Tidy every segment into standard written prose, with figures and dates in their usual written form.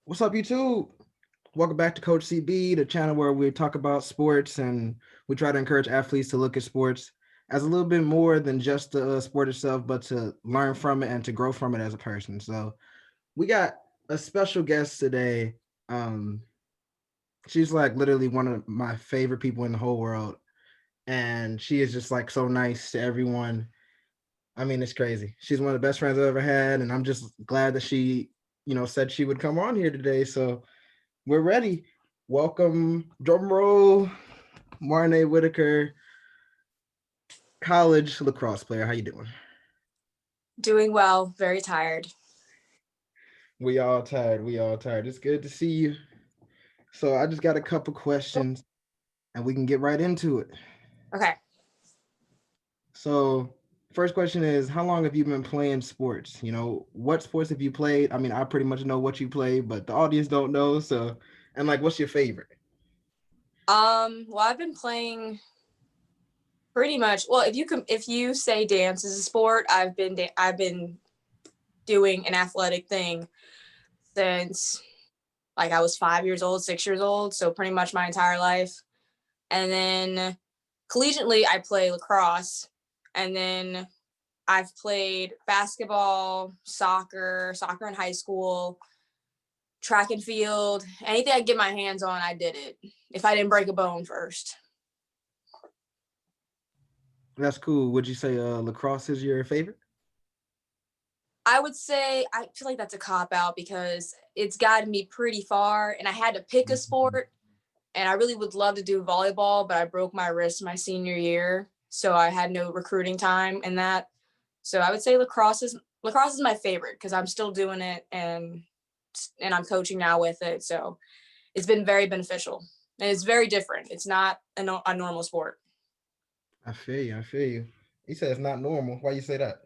What's up, YouTube? Welcome back to Coach CB, the channel where we talk about sports and we try to encourage athletes to look at sports as a little bit more than just the sport itself, but to learn from it and to grow from it as a person. So we got a special guest today. Um, she's like literally one of my favorite people in the whole world, and she is just like so nice to everyone. I mean, it's crazy. She's one of the best friends I've ever had, and I'm just glad that she said she would come on here today. So we're ready. Welcome, drum roll, Mar-naye Whittaker, college lacrosse player. How you doing? Doing well, very tired. We all tired. We all tired. It's good to see you. So I just got a couple questions, and we can get right into it. Okay. So first question is, how long have you been playing sports? What sports have you played? I mean, I pretty much know what you play, but the audience don't know. So, and like, what's your favorite? Well, I've been playing pretty much. Well, if you say dance is a sport, I've been doing an athletic thing since like I was 5 years old, 6 years old. So pretty much my entire life. And then collegiately, I play lacrosse, and then I've played basketball, soccer in high school, track and field, anything I could get my hands on, I did it. If I didn't break a bone first. That's cool. Would you say lacrosse is your favorite? I would say I feel like that's a cop out because it's gotten me pretty far and I had to pick a Mhm. sport and I really would love to do volleyball, but I broke my wrist my senior year. So I had no recruiting time in that. So I would say lacrosse is my favorite because I'm still doing it and I'm coaching now with it. So it's been very beneficial. And it's very different. It's not a normal sport. I feel you. I feel you. He said it's not normal. Why you say that?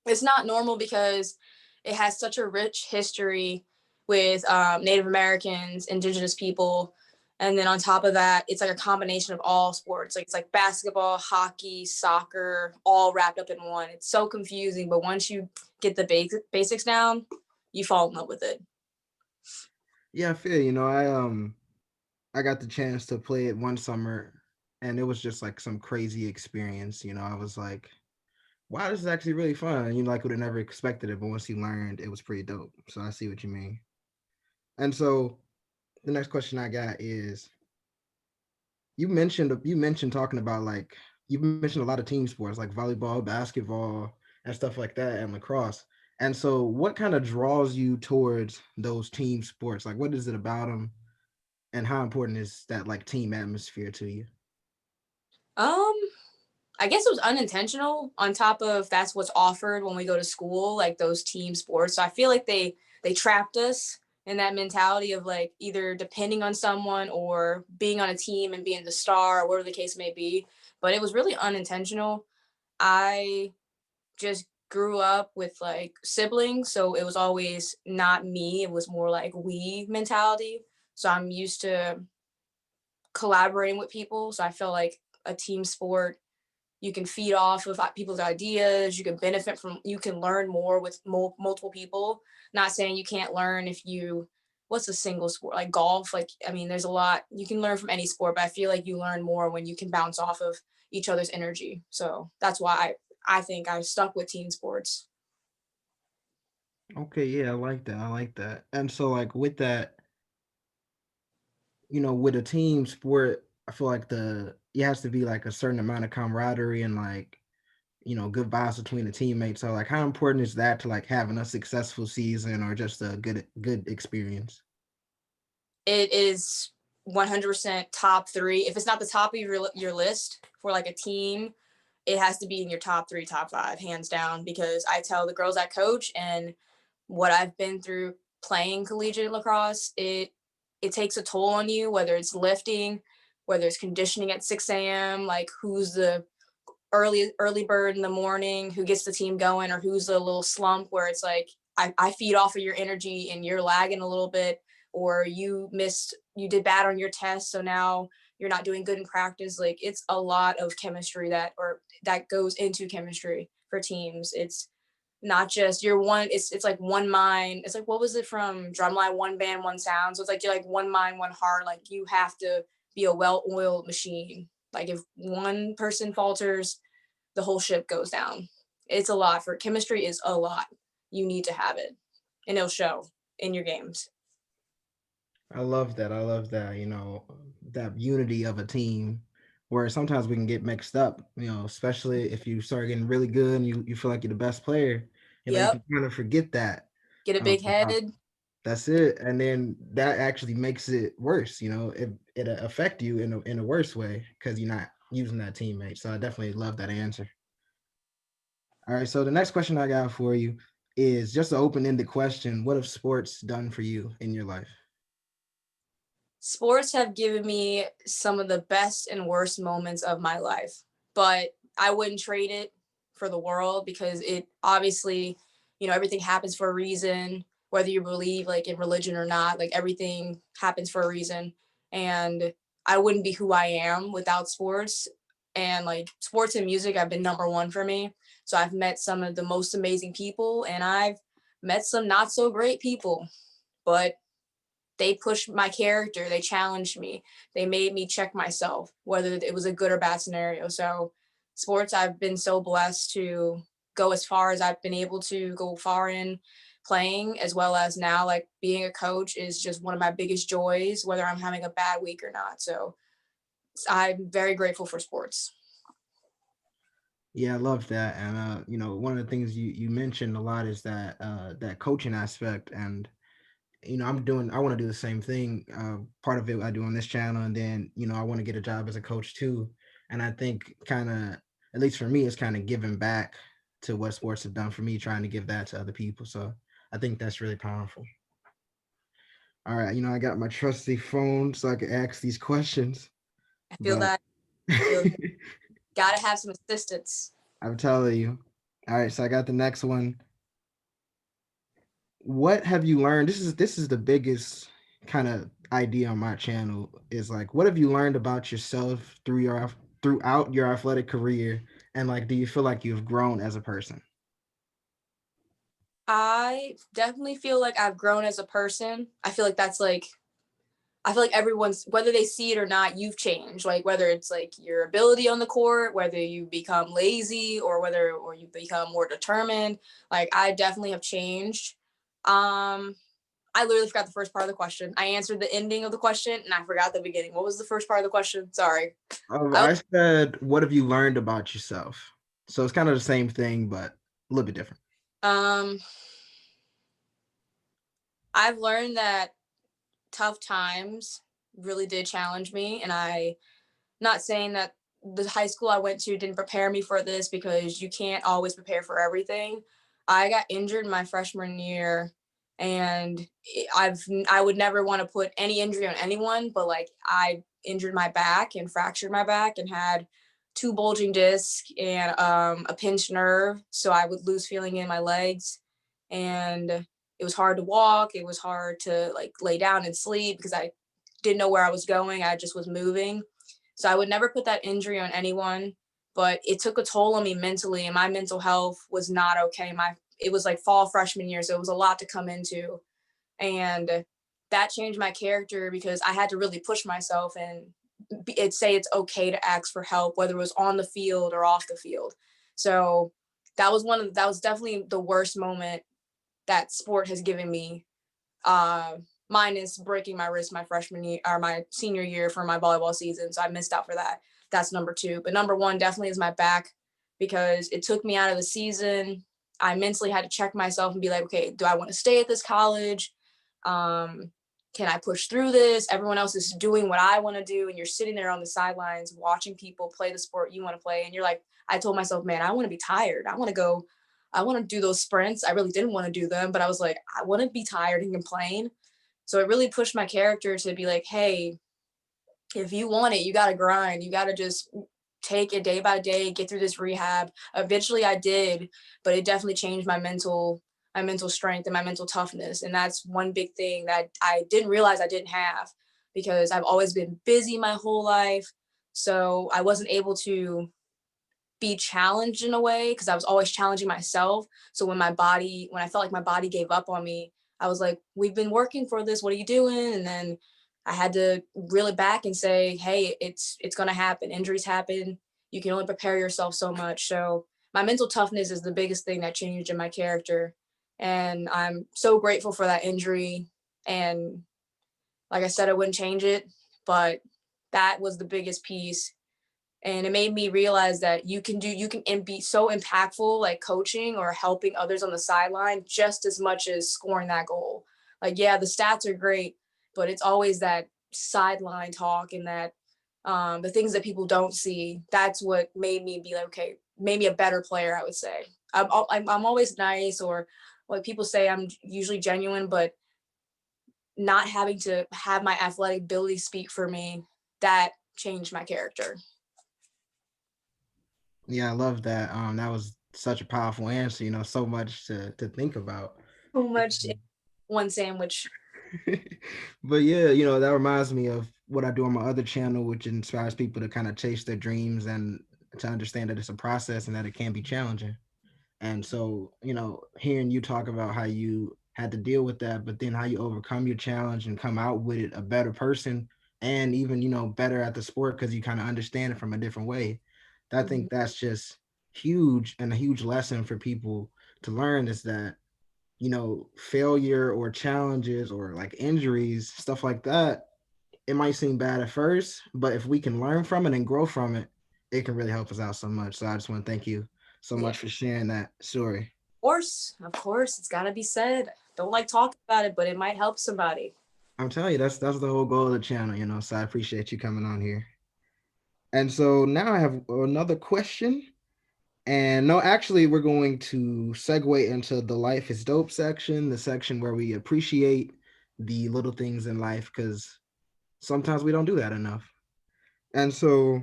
It's not normal because it has such a rich history with Native Americans, Indigenous people, and then on top of that, it's like a combination of all sports. Like it's like basketball, hockey, soccer, all wrapped up in one. It's so confusing, but once you get the basics down, you fall in love with it. Yeah, I feel I got the chance to play it one summer, and it was just like some crazy experience. I was like, wow, this is actually really fun. Like would have never expected it, but once you learned, it was pretty dope. So I see what you mean. And so the next question I got is, you mentioned talking about like you mentioned a lot of team sports like volleyball, basketball, and stuff like that, and lacrosse. And so, what kind of draws you towards those team sports? Like, what is it about them, and how important is that like team atmosphere to you? Um, I guess it was unintentional. On top of that's what's offered when we go to school, like those team sports. So I feel like they trapped us in that mentality of like either depending on someone or being on a team and being the star or whatever the case may be. But it was really unintentional. I just grew up with like siblings, so it was always not me. It was more like we mentality. So I'm used to collaborating with people. So I feel like a team sport you can feed off of people's ideas, you can benefit from, you can learn more with multiple people. Not saying you can't learn if you, what's a single sport like golf, like I mean there's a lot you can learn from any sport, but I feel like you learn more when you can bounce off of each other's energy. So that's why I think I stuck with team sports. Okay, yeah, I like that. I like that. And so, like with that, with a team sport, I feel like the it has to be like a certain amount of camaraderie and like good vibes between the teammates. So like how important is that to like having a successful season or just a good experience? It is 100% top three. If it's not the top of your list for like a team, it has to be in your top three, top five, hands down. Because I tell the girls I coach and what I've been through playing collegiate lacrosse, it takes a toll on you, whether it's lifting, whether it's conditioning at 6 a.m., like who's the early bird in the morning, who gets the team going, or who's a little slump where it's like I feed off of your energy and you're lagging a little bit, or you did bad on your test, so now you're not doing good in practice. Like it's a lot of chemistry that goes into chemistry for teams. It's not just you're one. It's like one mind. It's like, what was it from Drumline? One band, one sound. So it's like you're like one mind, one heart. Like you have to be a well-oiled machine. Like if one person falters, the whole ship goes down. It's a lot. For chemistry is a lot. You need to have it, and it'll show in your games. I love that. I love that, that unity of a team where sometimes we can get mixed up, especially if you start getting really good and you feel like you're the best player, you Yep. can kind of forget that. Get a Um, big head. that's it. And then that actually makes it worse, it affect you in a worse way because you're not using that teammate. So I definitely love that answer. All right. So the next question I got for you is just an open-ended question. What have sports done for you in your life? Sports have given me some of the best and worst moments of my life, but I wouldn't trade it for the world because it obviously, everything happens for a reason, whether you believe like in religion or not, like everything happens for a reason. And I wouldn't be who I am without sports. And like sports and music have been number one for me. So I've met some of the most amazing people and I've met some not so great people, but they pushed my character, they challenged me, they made me check myself, whether it was a good or bad scenario. So sports, I've been so blessed to go as far as I've been able to go far in playing, as well as now like being a coach is just one of my biggest joys, whether I'm having a bad week or not. So I'm very grateful for sports. Yeah, I love that. And one of the things you mentioned a lot is that coaching aspect. And I want to do the same thing. Part of it I do on this channel, and then I want to get a job as a coach too. And I think kind of, at least for me, it's kind of giving back to what sports have done for me, trying to give that to other people. So I think that's really powerful. All right, I got my trusty phone so I can ask these questions, I feel but that. I feel gotta have some assistance. I'm telling you. All right, so I got the next one. What have you learned? This is the biggest kind of idea on my channel is like, what have you learned about yourself throughout your athletic career, and like, do you feel like you've grown as a person? I definitely feel like I've grown as a person. I feel like everyone's, whether they see it or not, you've changed. Like whether it's like your ability on the court, whether you become lazy or you become more determined. Like I definitely have changed. I literally forgot the first part of the question. I answered the ending of the question and I forgot the beginning. What was the first part of the question? Sorry. I I said, what have you learned about yourself? So it's kind of the same thing, but a little bit different. um I've learned that tough times really did challenge me, and I not saying that the high school I went to didn't prepare me for this because you can't always prepare for everything. I got injured my freshman year and I would never want to put any injury on anyone, but like I injured my back and fractured my back and had two bulging discs and a pinched nerve, so I would lose feeling in my legs and it was hard to walk, it was hard to like lay down and sleep because I didn't know where I was going, I just was moving. So I would never put that injury on anyone, but it took a toll on me mentally and my mental health was not okay. It was like fall freshman year, so it was a lot to come into. And that changed my character because I had to really push myself and say it's okay to ask for help, whether it was on the field or off the field. So that was definitely the worst moment that sport has given me, minus breaking my wrist my freshman year or my senior year for my volleyball season. So I missed out for that. That's number two. But number one definitely is my back because it took me out of the season. I mentally had to check myself and be like, okay, do I want to stay at this college? Um, can I push through this? Everyone else is doing what I want to do. And you're sitting there on the sidelines watching people play the sport you want to play. And you're like, I told myself, man, I want to be tired. I want to do those sprints. I really didn't want to do them, but I was like, I want to be tired and complain. So it really pushed my character to be like, hey, if you want it, you got to grind. You got to just take it day by day, get through this rehab. Eventually I did, but it definitely changed my mental strength and my mental toughness. And that's one big thing that I didn't realize I didn't have because I've always been busy my whole life. So I wasn't able to be challenged in a way because I was always challenging myself. So when I felt like my body gave up on me, I was like, we've been working for this. What are you doing? And then I had to reel it back and say, hey, it's gonna happen. Injuries happen. You can only prepare yourself so much. So my mental toughness is the biggest thing that changed in my character. And I'm so grateful for that injury. And like I said, I wouldn't change it, but that was the biggest piece. And it made me realize that you can be so impactful, like coaching or helping others on the sideline just as much as scoring that goal. Like, yeah, the stats are great, but it's always that sideline talk and that the things that people don't see. That's what made me be like, okay, made me a better player, I would say. I'm always nice, or like people say I'm usually genuine, but not having to have my athletic ability speak for me, that changed my character. Yeah, I love that. That was such a powerful answer. So much to think about. So much in one sandwich. But yeah, that reminds me of what I do on my other channel, which inspires people to kind of chase their dreams and to understand that it's a process and that it can be challenging. And so, hearing you talk about how you had to deal with that, but then how you overcome your challenge and come out with it a better person and even, better at the sport because you kind of understand it from a different way. I Mhm. think that's just huge and a huge lesson for people to learn is that, failure or challenges or like injuries, stuff like that, it might seem bad at first, but if we can learn from it and grow from it, it can really help us out so much. So I just want to thank you so Yeah, much for sharing that story. of course, it's gotta be said. Don't like talking about it, but it might help somebody. I'm telling you, that's the whole goal of the channel, So I appreciate you coming on here. And so now I have another question. And no, actually, we're going to segue into the life is dope section, the section where we appreciate the little things in life because sometimes we don't do that enough. And so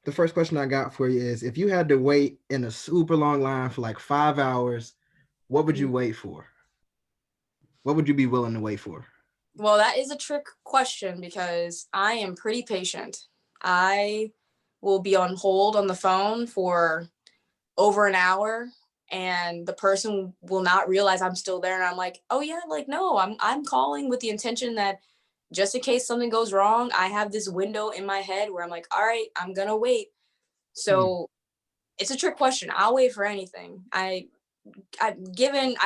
the first question I got for you is if you had to wait in a super long line for like 5 hours, what would you Mhm. wait for? What would you be willing to wait for? Well, that is a trick question because I am pretty patient. I will be on hold on the phone for over an hour and the person will not realize I'm still there and I'm like, "Oh yeah, like no, I'm calling with the intention that just in case something goes wrong, I have this window in my head where I'm like, all right, I'm gonna wait." Hmm. So it's a trick question. I'll wait for anything. I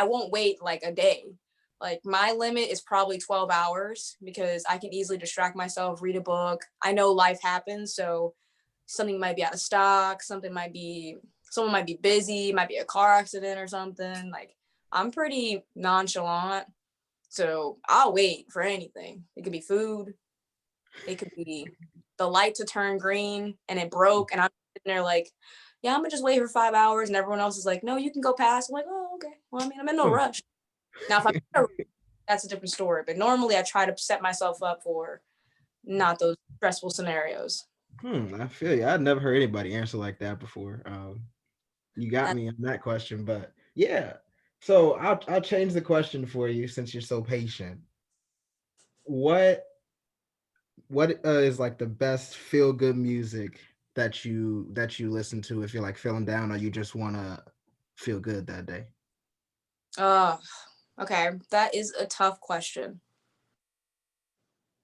won't wait like a day. Like my limit is probably 12 hours because I can easily distract myself, read a book. I know life happens, so something might be out of stock, someone might be busy, might be a car accident or something. Like I'm pretty nonchalant, so I'll wait for anything. It could be food, it could be the light to turn green and it broke, and I'm sitting there like, yeah, I'm gonna just wait for 5 hours, and everyone else is like, no, you can go past. I'm like, oh, okay. Well, I mean, I'm in no Huh. rush. Now, if I'm in a rush, that's a different story. But normally, I try to set myself up for not those stressful scenarios. I feel you. I'd never heard anybody answer like that before. You got That me on that question, but yeah. So I'll change the question for you since you're so patient. What what is like the best feel good music that you listen to if you're like feeling down or you just want to feel good that day? uh okay, that is a tough question.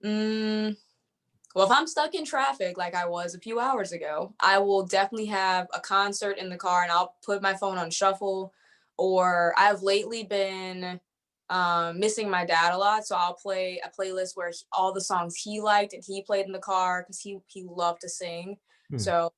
Mm, well, if I'm stuck in traffic like I was a few hours ago, I will definitely have a concert in the car and I'll put my phone on shuffle. Or I've lately been missing my dad a lot, so I'll play a playlist where all the songs he liked and he played in the car because he loved to sing. Hmm. So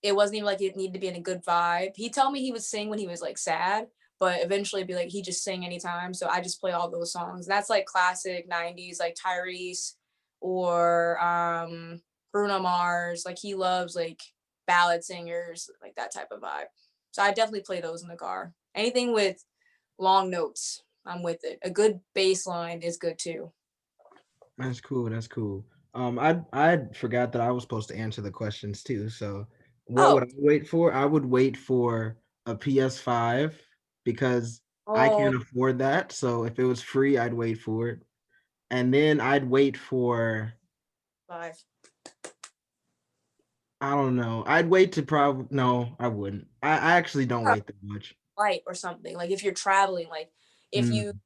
it wasn't even like it needed to be in a good vibe. He'd tell me he would sing when he was like sad, but eventually be like he just sing anytime. So I just play all those songs. And that's like classic 90s, like Tyrese or Bruno Mars. Like he loves like ballad singers, like that type of vibe. So I definitely play those in the car. Anything with long notes, I'm with it. A good bass line is good too. That's cool. That's cool. I forgot that I was supposed to answer the questions too. So, what would Oh, I wait for? I would wait for a PS5 because I oh, can't afford that. So, if it was free, I'd wait for it. And then I'd wait for five. I don't know. I'd wait to probably no, I wouldn't. I actually don't Or a wait that much. flight or something. Like if you're traveling, like if you Mm.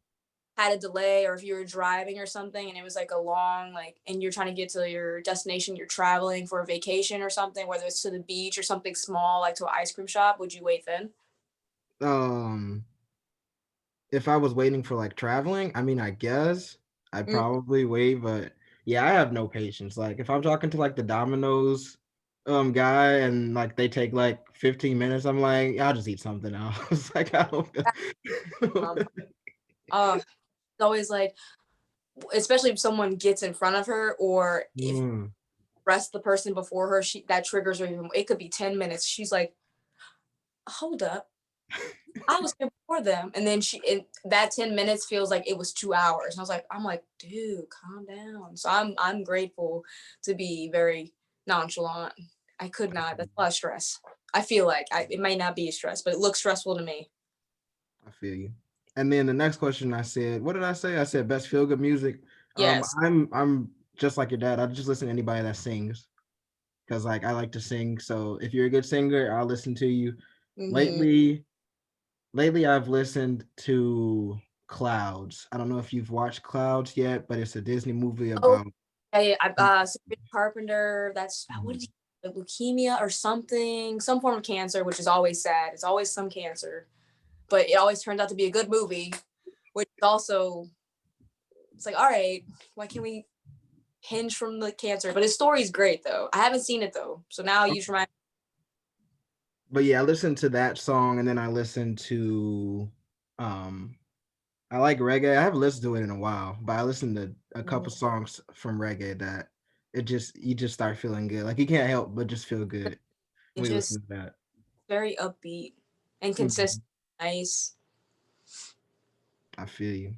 had a delay or if you were driving or something and it was like a long like and you're trying to get to your destination, you're traveling for a vacation or something, whether it's to the beach or something small like to an ice cream shop, would you wait then? Um, if I was waiting for like traveling, I mean, I guess I'd Mm, probably wait, but yeah, I have no patience. Like if I'm talking to like the Domino's guy and like they take like 15 minutes, I'm like, I'll just eat something else. Like I don't um, uh, it's always like, especially if someone gets in front of her or if Mm. rest the person before her, she that triggers her even. It could be 10 minutes. She's like, hold up, I was here before them, and then that 10 minutes feels like it was 2 hours. And I was like, dude, calm down. So I'm grateful to be very nonchalant. I could not. That's a lot of stress. I feel like it might not be stress, but it looks stressful to me. I feel you. And then the next question I said, what did I say? I said best feel good music. Yes. I'm just like your dad. I just listen to anybody that sings because like I like to sing. So if you're a good singer, I'll listen to you. Hmm. Lately, lately I've listened to Clouds. I don't know if you've watched Clouds yet, but it's a Disney movie Oh, about Sabrina Carpenter. That's what Mhm. did he like, leukemia or something, some form of cancer, which is always sad. It's always some cancer, but it always turns out to be a good movie, which is also it's like, all right, why can't we hinge from the cancer? But his story's great though. I haven't seen it though, so now you just remind. But yeah, I listened to that song and then I listened to um I like reggae. I haven't listened to it in a while, but I listened to a couple Me. songs from reggae that it just you just start feeling good. Like you can't help but just feel good It when you just listen to that. very upbeat and Mhm. consistent, nice. I feel you.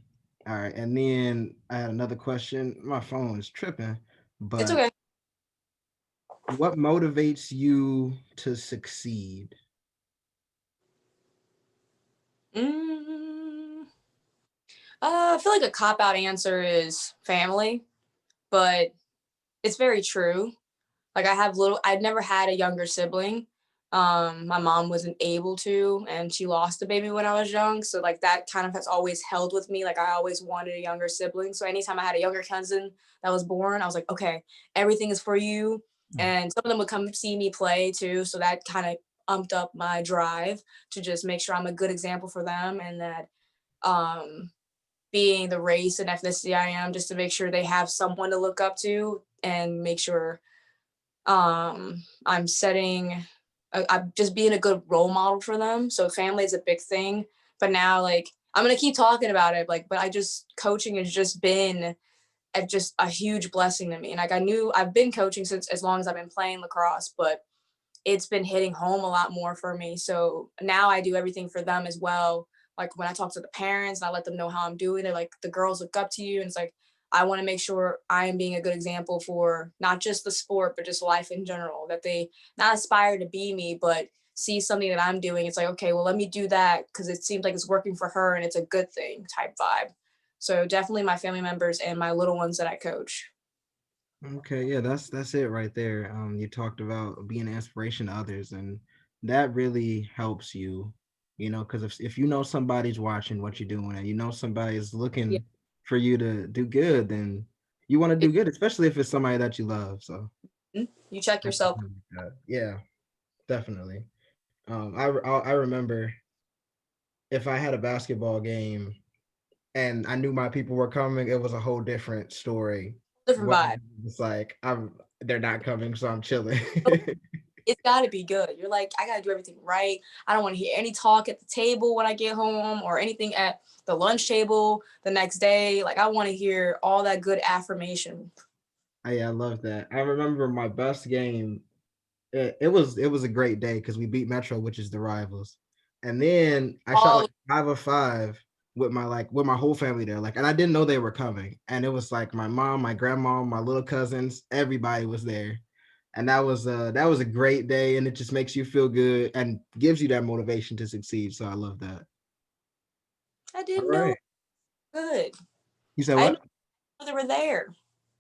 All right, and then I had another question. My phone is tripping, It's but okay. what motivates you to succeed? Mm, I feel like a cop out answer is family, but it's very true. Like I'd never had a younger sibling. My mom wasn't able to, and she lost a baby when I was young. So like that kind of has always held with me. Like I always wanted a younger sibling. So anytime I had a younger cousin that was born, I was like, okay, everything is for you. Mm. And some of them would come see me play too. So that kind of umped up my drive to just make sure I'm a good example for them and that um being the race and ethnicity I am, just to make sure they have someone to look up to and make sure I'm setting I'm just being a good role model for them. So family is a big thing. But now like I'm gonna keep talking about it. Like, but I just coaching has just been just a huge blessing to me. And like I've been coaching since as long as I've been playing lacrosse, but it's been hitting home a lot more for me. So now I do everything for them as well. Like when I talk to the parents and I let them know how I'm doing, they're like, the girls look up to you. And it's like, I want to make sure I am being a good example for not just the sport, but just life in general, that they not aspire to be me, but see something that I'm doing. It's like, okay, well, let me do that because it seems like it's working for her and it's a good thing type vibe. So definitely my family members and my little ones that I coach. Okay, yeah, that's it right there. You talked about being an inspiration to others, and that really helps you, because if you know somebody's watching what you're doing, and you know somebody's Yeah. looking for you to do good, then you want to do good, especially if it's somebody that you love. So You check I yourself. definitely like that. Yeah, definitely. I remember if I had a basketball game and I knew my people were coming, it was a whole different story. Different When vibe. it's like they're not coming, so I'm chilling. It's got to be good. You're like, I got to do everything right. I don't want to hear any talk at the table when I get home or anything at the lunch table the next day. Like, I want to hear all that good affirmation. I love that. I remember my best game. It was a great day because we beat Metro, which is the rivals. And then I shot All like 5 of 5 with my whole family there. Like, and I didn't know they were coming. And it was like my mom, my grandma, my little cousins, everybody was there. And that was a great day, and it just makes you feel good and gives you that motivation to succeed. So I love that. I All didn't know. right. Good. You said I didn't what? know they were there.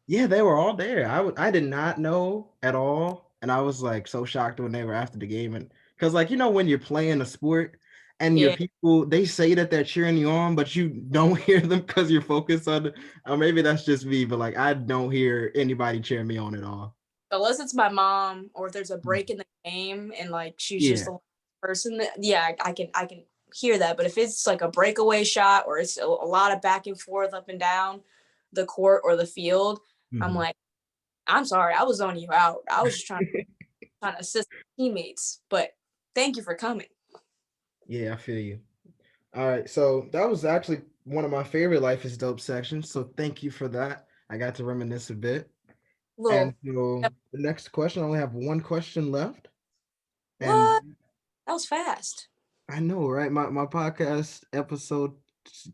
Yeah, they were all there. I did not know at all and I was like so shocked when they were after the game, and because like when you're playing a sport and your Yeah. people they say that they're cheering you on, but you don't hear them because you're focused on or maybe that's just me, but like I don't hear anybody cheering me on at all. Unless it's my mom or if there's a Mm. break in the game and like she's just Yeah. the person that, yeah, I can hear that. But if it's like a breakaway shot or it's a lot of back and forth up and down the court or the field, I'm Mhm. like, I'm sorry, I was zoning you out. I was just trying to assist teammates, but thank you for coming. Yeah, I feel you. All right, so that was actually one of my favorite Life is Dope sections. So thank you for that. I got to reminisce a bit. And Little so the next question, I only have one question left. And what? That was fast. I know, right? My podcast episode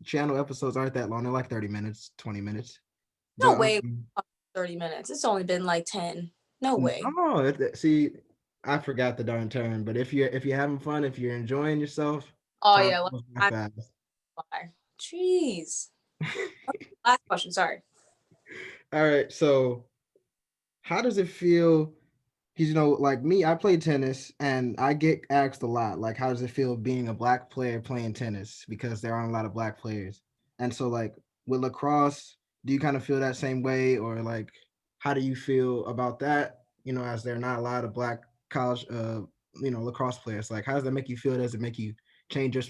channel episodes aren't that long. They're like 30 minutes, 20 minutes. No But way. 30 minutes. It's only been like 10. No way. oh, see, I forgot the darn term. But if you're having fun, if you're enjoying yourself, Oh time yeah, goes by I'm fast. Jeez. Last question. Sorry. All right, so how does it feel? Because like me, I play tennis, and I get asked a lot, like, how does it feel being a black player playing tennis? Because there aren't a lot of black players, and so like with lacrosse, do you kind of feel that same way, or like, how do you feel about that? As there are not a lot of black college, lacrosse players. Like, how does that make you feel? Does it make you change your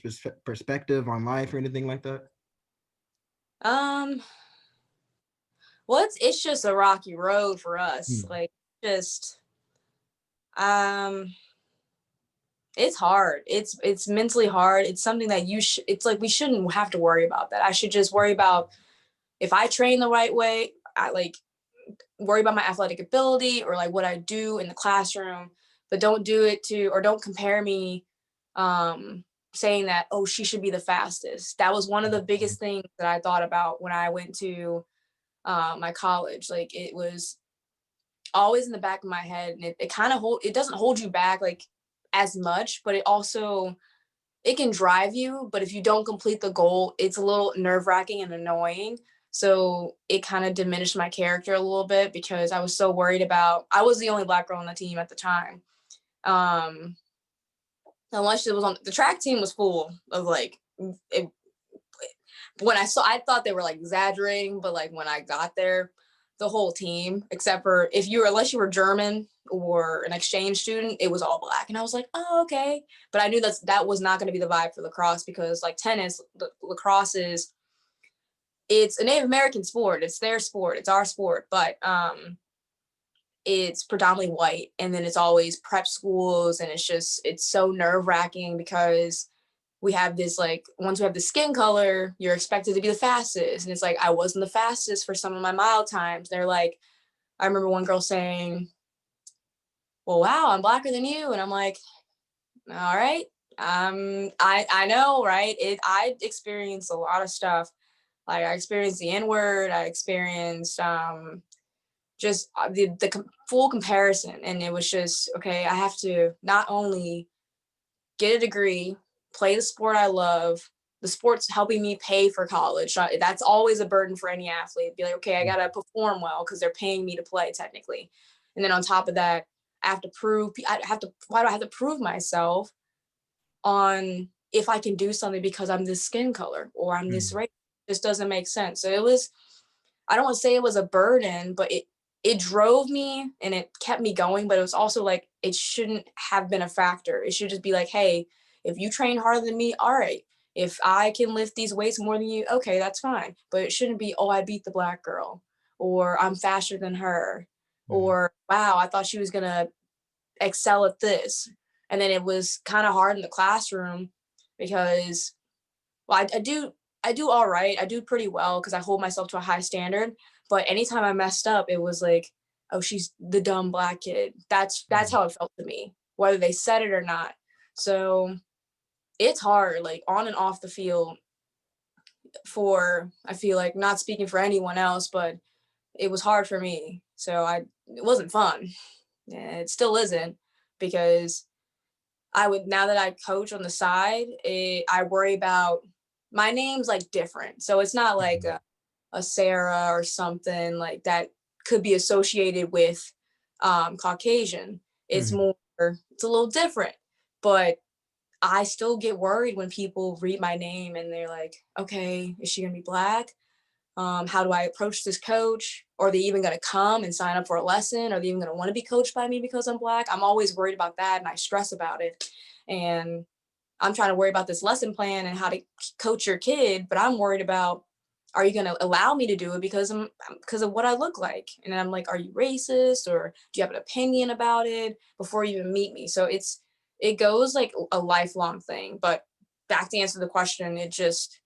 perspective on life or anything like that? Um, well, it's just a rocky road for us. Hmm. Like, just um, it's hard. It's mentally hard. It's something that it's like we shouldn't have to worry about that. I should just worry about if I train the right way. I like worry about my athletic ability or like what I do in the classroom, but don't do it to or don't compare me um saying that oh she should be the fastest. That was one of the biggest things that I thought about when I went to my college. Like it was always in the back of my head and it kind of it doesn't hold you back like as much, but it also it can drive you, but if you don't complete the goal, it's a little nerve-wracking and annoying. So it kind of diminished my character a little bit because I was so worried about I was the only black girl on the team at the time. Um unless it was on the track team was full of like it, when I thought they were like exaggerating, but like when I got there, the whole team, except for if you were unless you were German or an exchange student, it was all black. And I was like, oh, okay. But I knew that was not going to be the vibe for lacrosse because like tennis, lacrosse is it's a Native American sport. It's their sport. It's our sport, but it's predominantly white. And then it's always prep schools, and it's so nerve wracking because we have this like once we have the skin color, you're expected to be the fastest. And it's like I wasn't the fastest for some of my mile times. They're like, I remember one girl saying, well, wow, I'm blacker than you. And I'm like, all right. I know, right? I experienced a lot of stuff. Like I experienced the N-word, I experienced just the full comparison. And it was just, okay, I have to not only get a degree, play the sport I love. The sport's helping me pay for college. That's always a burden for any athlete. Be like, okay, I gotta perform well because they're paying me to play technically. And then on top of that, I have to prove. I have to. Why do I have to prove myself on if I can do something because I'm this skin color or I'm this race? This doesn't make sense. So it was. I don't want to say it was a burden, but it drove me and it kept me going. But it was also like it shouldn't have been a factor. It should just be like, hey, if you train harder than me, all right. If I can lift these weights more than you, okay, that's fine. But it shouldn't be, oh, I beat the black girl, or I'm faster than her, Mhm. or wow, I thought she was gonna excel at this. And then it was kind of hard in the classroom because well, I do all right. I do pretty well because I hold myself to a high standard. But anytime I messed up, it was like, oh, she's the dumb black kid. That's how it felt to me, whether they said it or not. So it's hard, like on and off the field. For I feel like not speaking for anyone else, but it was hard for me. So it wasn't fun. It still isn't because I would now that I coach on the side, I worry about my name's like different. So it's not like a Sarah or something like that could be associated with Caucasian. It's Mhm. more, it's a little different, but I still get worried when people read my name and they're like, okay, is she gonna be black? How do I approach this coach? Are they even going to come and sign up for a lesson? Are they even going to want to be coached by me because I'm black? I'm always worried about that and I stress about it. And I'm trying to worry about this lesson plan and how to coach your kid, but I'm worried about, are you going to allow me to do it because of what I look like? And I'm like, are you racist or do you have an opinion about it before you even meet me? So it goes like a lifelong thing. But back to answer the question, it just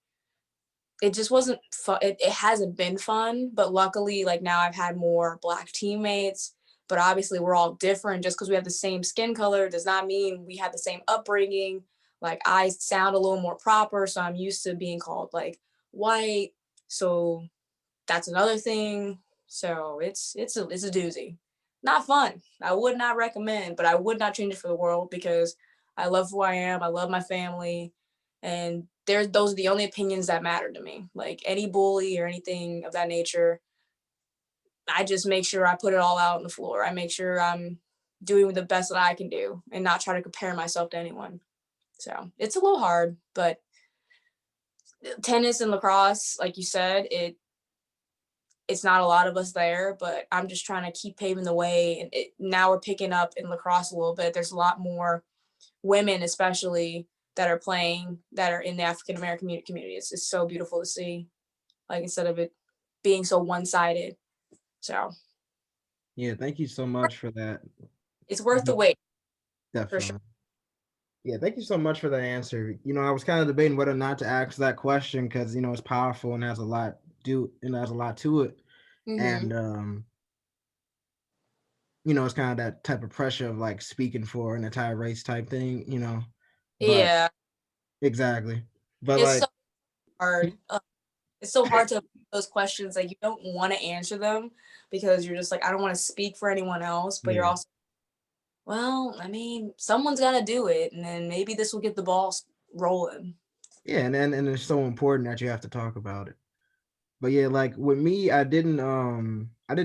wasn't fun. It hasn't been fun, but luckily, like now I've had more black teammates. But obviously, we're all different. Just because we have the same skin color does not mean we have the same upbringing. Like I sound a little more proper, so I'm used to being called like white. So that's another thing. So it's a doozy. Not fun. I would not recommend, but I would not change it for the world because I love who I am. I love my family, and those are the only opinions that matter to me. Like any bully or anything of that nature, I just make sure I put it all out on the floor. I make sure I'm doing the best that I can do and not try to compare myself to anyone. So it's a little hard, but tennis and lacrosse, like you said, it's not a lot of us there, but I'm just trying to keep paving the way. And now we're picking up in lacrosse a little bit. There's a lot more women, especially that are playing, that are in the African American community. It's so beautiful to see. Like instead of it being so one sided. So Yeah, thank you so much for that. it's worth the Mhm. wait for sure. Definitely. Yeah, thank you so much for that answer. I was kind of debating whether or not to ask that question because it's powerful and has a lot has a lot to it. Hmm. And it's kind of that type of pressure of like speaking for an entire race type thing. But Yeah, exactly. But it's so like hard. It's so hard to those questions. Like you don't want to answer them because you're just like, I don't want to speak for anyone else, but you're yeah. also, well, I mean, someone's got to do it, and then maybe this will get the ball rolling. Yeah, and it's so important that you have to talk about it. But yeah, like with me, I didn't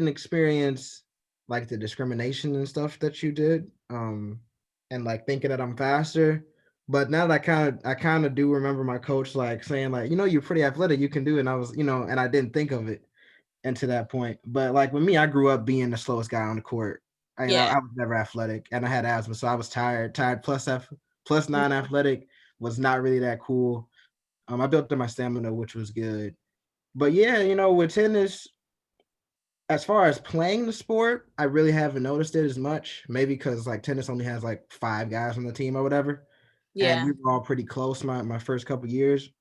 experience like the discrimination and stuff that you did. And like thinking that I'm faster. But now that I kind of do remember my coach like saying like, you're pretty athletic, you can do it. And I was, and I didn't think of it and to that point. But like with me, I grew up being the slowest guy on the court. Yeah. I was never athletic and I had asthma, so I was tired. Tired plus non-athletic was not really that cool. I built up my stamina, which was good. But yeah, with tennis, as far as playing the sport, I really haven't noticed it as much. Maybe because like tennis only has like 5 guys on the team or whatever, and Yeah. we were all pretty close my first couple years.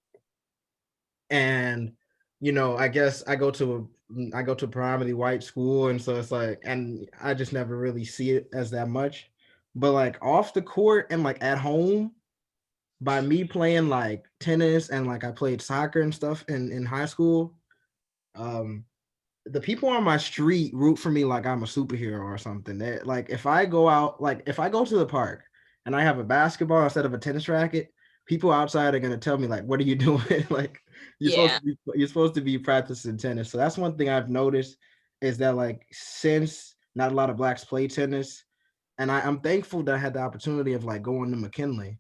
And I guess I go to a predominantly white school, and so it's like, and I just never really see it as that much. But like off the court and like at home, by me playing like tennis and like I played soccer and stuff in high school, um, the people on my street root for me like I'm a superhero or something. Like if I go out, like if I go to the park and I have a basketball instead of a tennis racket, people outside are gonna tell me like, "What are you doing?" Like Yeah. you're supposed to be practicing tennis. So that's one thing I've noticed is that like since not a lot of blacks play tennis, and I'm thankful that I had the opportunity of like going to McKinley,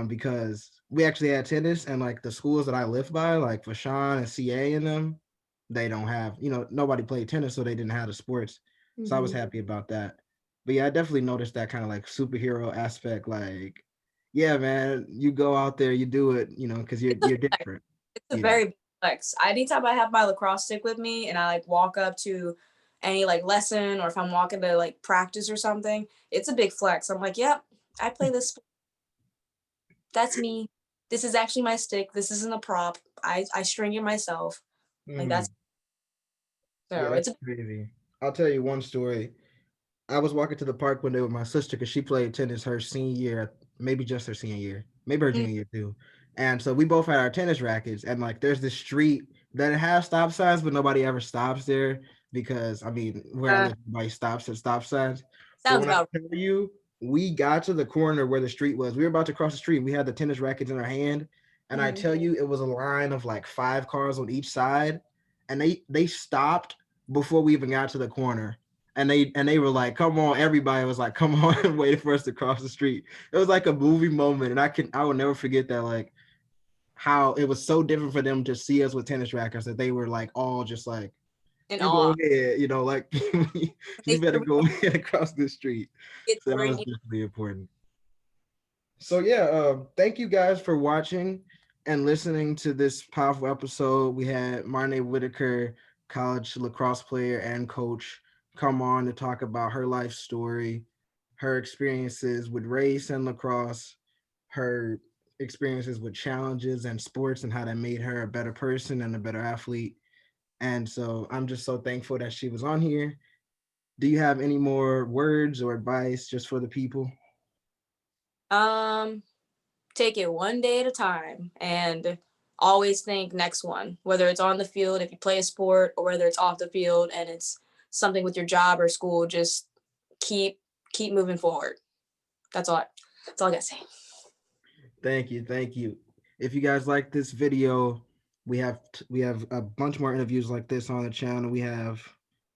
because we actually had tennis and like the schools that I live by, like for Sean and CA and them, they don't have, nobody played tennis, so they didn't have the sports. So I was Hmm. happy about that. But yeah, I definitely noticed that kind of like superhero aspect. Like, yeah, man, you go out there, you do it, because you're It's a you're flex. different. It's a Yeah. very big flex. Anytime I have my lacrosse stick with me and I like walk up to any like lesson or if I'm walking to like practice or something, it's a big flex. I'm like, yep, I play this. That's me. This is actually my stick. This isn't a prop. I string it myself. Like that's Mhm. Yeah, so that's it's a crazy. I'll tell you one story. I was walking to the park one day with my sister because she played tennis her senior year, maybe just her senior year, maybe her mm, junior year too. And so we both had our tennis rackets, and like there's this street that has stop signs, but nobody ever stops there because I mean, where I live, nobody stops at stop signs. But sounds when I about tell you, we got to the corner where the street was, we were about to cross the street. We had the tennis rackets in our hand, and I right. tell you, it was a line of like 5 cars on each side, and they stopped before we even got to the corner, and they were like, "Come on!" Everybody was like, "Come on!" waiting for us to cross the street. It was like a movie moment, and I will never forget that. Like how it was so different for them to see us with tennis rackets that they were like all just like, In "You go awe. ahead," like They you better said we go don't ahead across the street. get So that bring was you. definitely important. So yeah, thank you guys for watching and listening to this powerful episode. We had Mar-naye Whittaker, college lacrosse player and coach, come on to talk about her life story, her experiences with race and lacrosse, her experiences with challenges and sports, and how that made her a better person and a better athlete. And so I'm just so thankful that she was on here. Do you have any more words or advice just for the people? Um, Take it one day at a time and always think next one, whether it's on the field, if you play a sport, or whether it's off the field and it's something with your job or school, just keep keep moving forward. That's all. That's all I gotta say. Thank you, thank you. If you guys like this video, we have a bunch more interviews like this on the channel. We have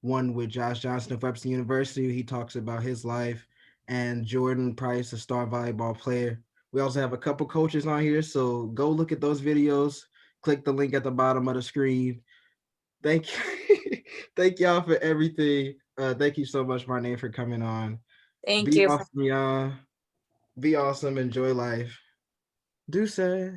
one with Josh Johnson of Webster University. He talks about his life, and Jordan Price, a star volleyball player. We also have a couple coaches on here, so go look at those videos. Click the link at the bottom of the screen. Thank you, thank y'all for everything. Thank you so much, Mar-naye, for coming on. Thank Be you. awesome, y'all. Be awesome. Enjoy life. Deuces.